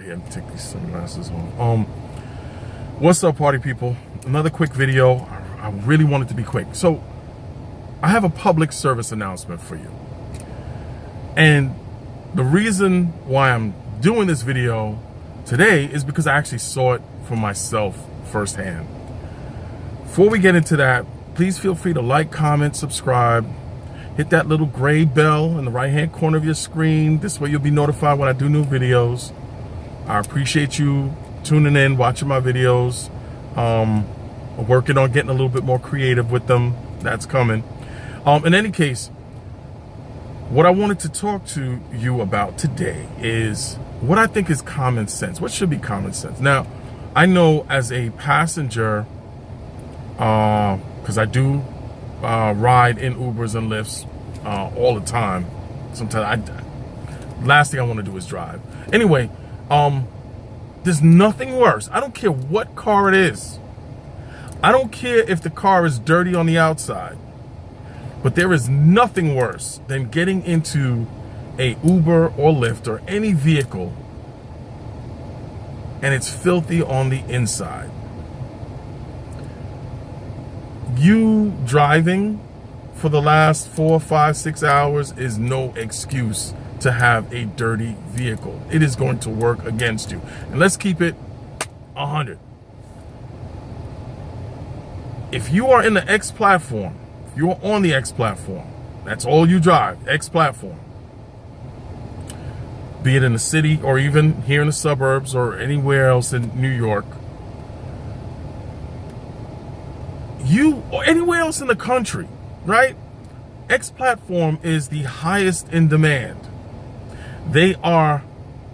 Yeah, take these sunglasses off. What's up, party people? Another quick video. I really want it to be quick. So, I have a public service announcement for you. And the reason why I'm doing this video today is because I actually saw it for myself firsthand. Before we get into that, please feel free to like, comment, subscribe. Hit that little gray bell in the right-hand corner of your screen. This way you'll be notified when I do new videos. I appreciate you tuning in, watching my videos. Working on getting a little bit more creative with them. That's coming. In any case, what I wanted to talk to you about today is what I think is common sense. What should be common sense? Now, I know as a passenger, because I do ride in Ubers and Lyfts all the time. Sometimes last thing I want to do is drive. Anyway, there's nothing worse. I don't care what car it is. I don't care if the car is dirty on the outside. But there is nothing worse than getting into a Uber or Lyft or any vehicle and it's filthy on the inside. You driving for the last 4, 5, 6 hours is no excuse to have a dirty vehicle. It is going to work against you. And let's keep it 100. If you are in the X platform, if you're on the X platform, that's all you drive, X platform. Be it in the city or even here in the suburbs or anywhere else in New York. Or anywhere else in the country, right? X platform is the highest in demand. They are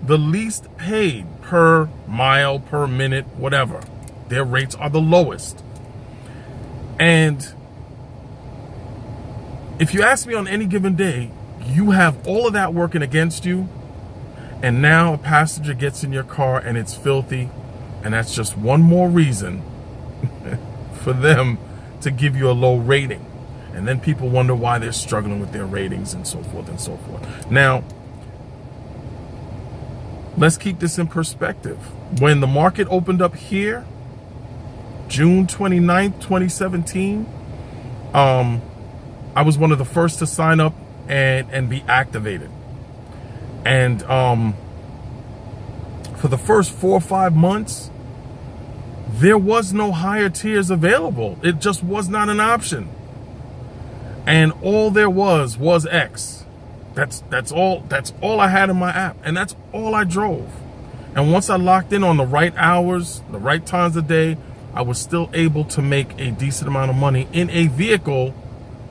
the least paid per mile, per minute, whatever. Their rates are the lowest. And if you ask me on any given day, you have all of that working against you, and now a passenger gets in your car and it's filthy, and that's just one more reason for them to give you a low rating. And then people wonder why they're struggling with their ratings and so forth and so forth. Now, let's keep this in perspective. When the market opened up here, June 29th, 2017, I was one of the first to sign up and be activated. And for the first 4 or 5 months, there was no higher tiers available. It just was not an option. And all there was X. That's all I had in my app, and that's all I drove. And once I locked in on the right hours, the right times of day, I was still able to make a decent amount of money in a vehicle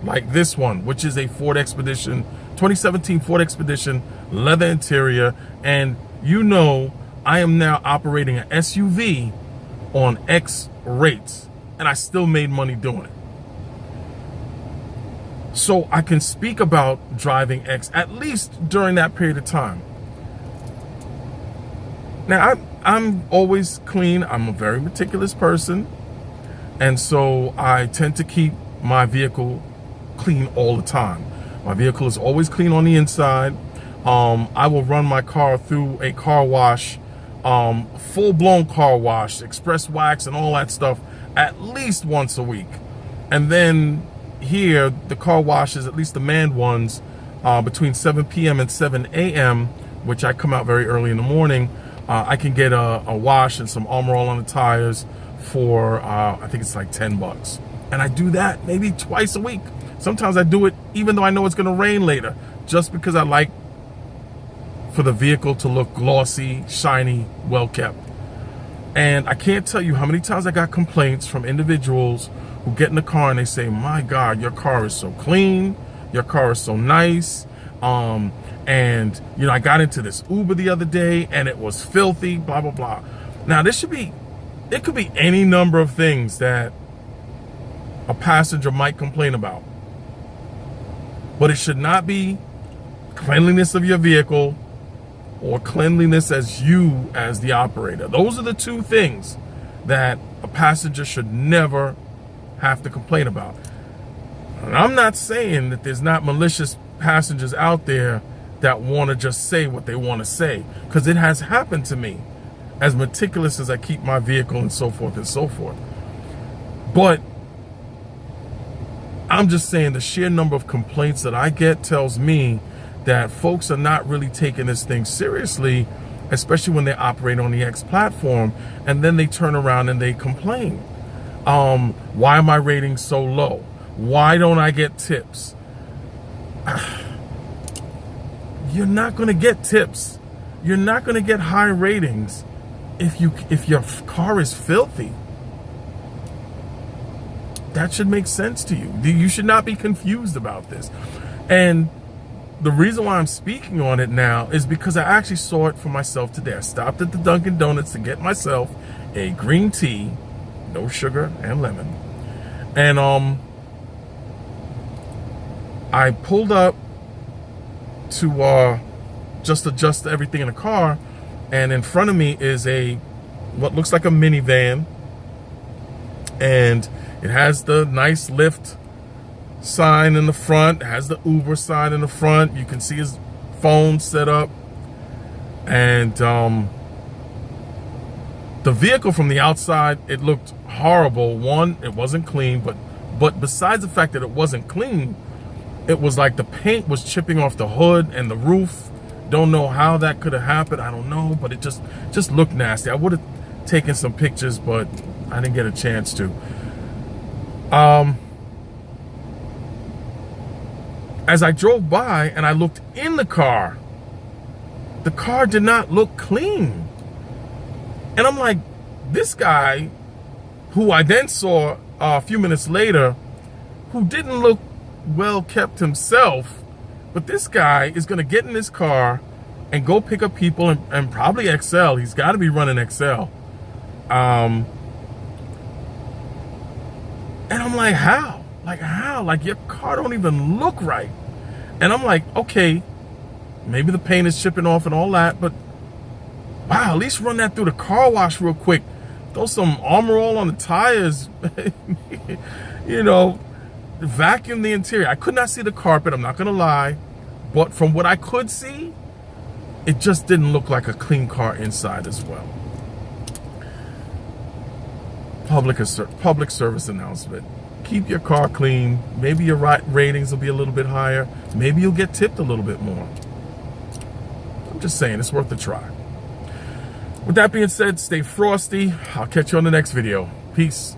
like this one, which is a Ford Expedition, 2017 Ford Expedition, leather interior. And you know, I am now operating an SUV on X rates, and I still made money doing it. So I can speak about driving X, at least during that period of time. Now, I'm always clean. I'm a very meticulous person. And so I tend to keep my vehicle clean all the time. My vehicle is always clean on the inside. I will run my car through a car wash, full-blown car wash, express wax and all that stuff at least once a week. And then here, the car washes, at least the manned ones, between 7 p.m. and 7 a.m., which I come out very early in the morning. I can get a wash and some Armor All on the tires for, I think it's like $10. And I do that maybe twice a week. Sometimes I do it even though I know it's going to rain later, just because I like for the vehicle to look glossy, shiny, well kept. And I can't tell you how many times I got complaints from individuals who get in the car and they say, my God, your car is so clean, your car is so nice. And you know, I got into this Uber the other day and it was filthy, blah, blah, blah. Now it could be any number of things that a passenger might complain about, but it should not be cleanliness of your vehicle or cleanliness as you as the operator. Those are the two things that a passenger should never have to complain about. And I'm not saying that there's not malicious passengers out there that want to just say what they want to say, because it has happened to me, as meticulous as I keep my vehicle and so forth and so forth. But I'm just saying the sheer number of complaints that I get tells me that folks are not really taking this thing seriously, especially when they operate on the X platform, and then they turn around and they complain. Why are my ratings so low? Why don't I get tips? You're not going to get tips. You're not going to get high ratings if your car is filthy. That should make sense to you. You should not be confused about this. And the reason why I'm speaking on it now is because I actually saw it for myself today. I stopped at the Dunkin' Donuts to get myself a green tea, no sugar and lemon. And I pulled up to just adjust everything in the car, and in front of me is what looks like a minivan, and it has the nice Lyft sign in the front, it has the Uber sign in the front. You can see his phone set up, and the vehicle from the outside, it looked horrible. One, it wasn't clean, but besides the fact that it wasn't clean, it was like the paint was chipping off the hood and the roof. Don't know how that could have happened. I don't know, but it just looked nasty. I would have taken some pictures, but I didn't get a chance to. As I drove by and I looked in the car did not look clean. And I'm like, this guy, who I then saw a few minutes later, who didn't look well kept himself, but this guy is going to get in his car and go pick up people and probably XL. He's got to be running XL. And I'm like, how? Like your car don't even look right. And I'm like, okay, maybe the paint is chipping off and all that, but wow, at least run that through the car wash real quick. Throw some Armor All on the tires. You know, vacuum the interior. I could not see the carpet, I'm not gonna lie, but from what I could see, it just didn't look like a clean car inside as well. Public service announcement. Keep your car clean. Maybe your ratings will be a little bit higher. Maybe you'll get tipped a little bit more. I'm just saying, it's worth a try. With that being said, stay frosty. I'll catch you on the next video. Peace.